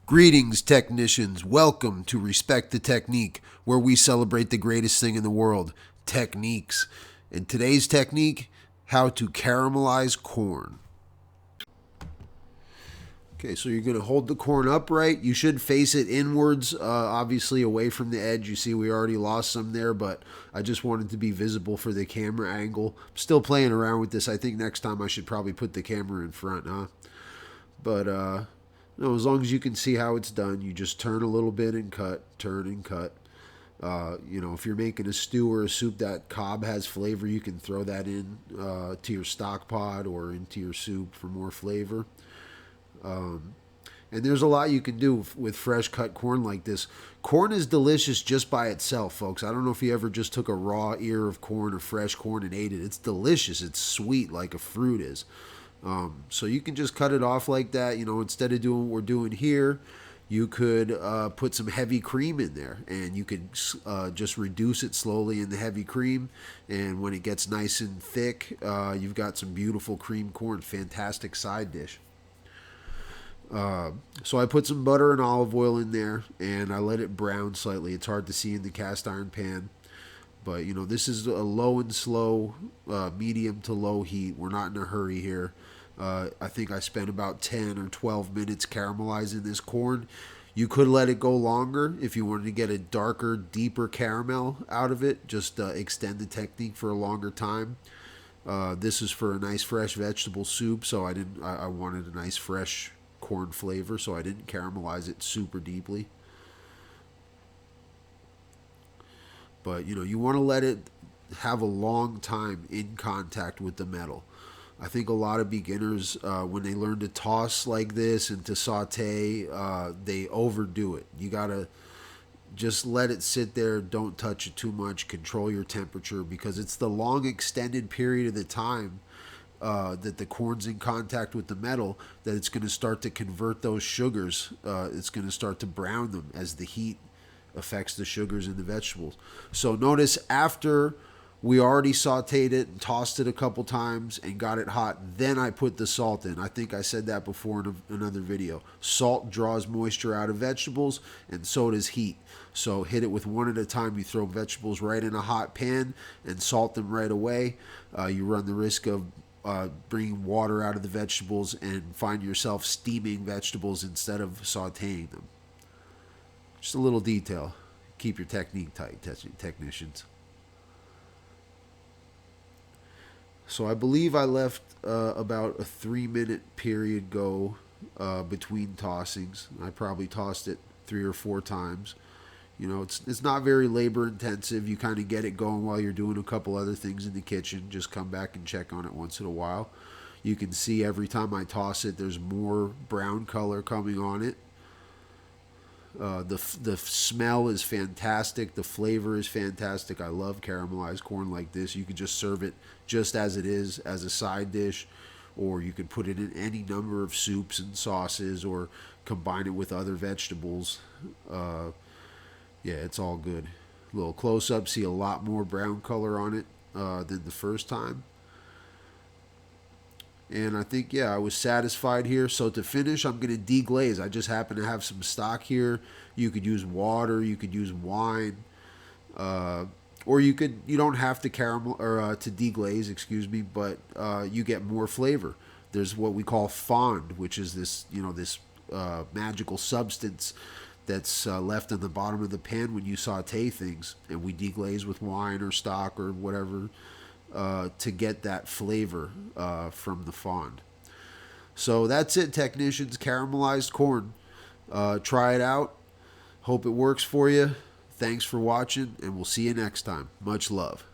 Greetings, technicians. Welcome to Respect the Technique, where we celebrate the greatest thing in the world, techniques. And today's technique, how to caramelize corn. Okay, so you're going to hold the corn upright. You should face it inwards, obviously away from the edge. You see we already lost some there, but I just wanted to be visible for the camera angle. I'm still playing around with this. I think next time I should probably put the camera in front, huh? But, no, as long as you can see how it's done, you just turn a little bit and cut, turn and cut. If you're making a stew or a soup that cob has flavor, you can throw that in to your stock pot or into your soup for more flavor. And there's a lot you can do with fresh cut corn like this. Corn is delicious just by itself, folks. I don't know if you ever just took a raw ear of corn or fresh corn and ate it. It's delicious. It's sweet like a fruit is. So you can just cut it off like that. Instead of doing what we're doing here, you could put some heavy cream in there, and you could just reduce it slowly in the heavy cream. And when it gets nice and thick, you've got some beautiful cream corn. Fantastic side dish. So I put some butter and olive oil in there, and I let it brown slightly. It's hard to see in the cast iron pan. But, this is a low and slow, medium to low heat. We're not in a hurry here. I think I spent about 10 or 12 minutes caramelizing this corn. You could let it go longer if you wanted to get a darker, deeper caramel out of it. Just extend the technique for a longer time. This is for a nice fresh vegetable soup, so I wanted a nice fresh corn flavor, so I didn't caramelize it super deeply. But, you want to let it have a long time in contact with the metal. I think a lot of beginners, when they learn to toss like this and to saute, they overdo it. You got to just let it sit there. Don't touch it too much. Control your temperature, because it's the long extended period of the time that the corn's in contact with the metal that it's going to start to convert those sugars. It's going to start to brown them as the heat affects the sugars in the vegetables. So notice after we already sauteed it and tossed it a couple times and got it hot, then I put the salt in. I think I said that before in another video. Salt draws moisture out of vegetables, and so does heat. So hit it with one at a time. You throw vegetables right in a hot pan and salt them right away. You run the risk of bringing water out of the vegetables and find yourself steaming vegetables instead of sauteing them. Just a little detail. Keep your technique tight, technicians. So I believe I left about a 3-minute period go between tossings. I probably tossed it 3 or 4 times. It's not very labor intensive. You kind of get it going while you're doing a couple other things in the kitchen. Just come back and check on it once in a while. You can see every time I toss it, there's more brown color coming on it. The smell is fantastic. The flavor is fantastic. I love caramelized corn like this. You could just serve it just as it is as a side dish, or you could put it in any number of soups and sauces, or combine it with other vegetables. It's all good. A little close up, see a lot more brown color on it than the first time. And I think, I was satisfied here. So to finish, I'm going to deglaze. I just happen to have some stock here. You could use water. You could use wine. Or you don't have to caramel or to deglaze, but you get more flavor. There's what we call fond, which is this, this magical substance that's left in the bottom of the pan when you saute things. And we deglaze with wine or stock or whatever, to get that flavor from the fond. So that's it, technicians. Caramelized corn. Try it out. Hope it works for you. Thanks for watching, and we'll see you next time. Much love.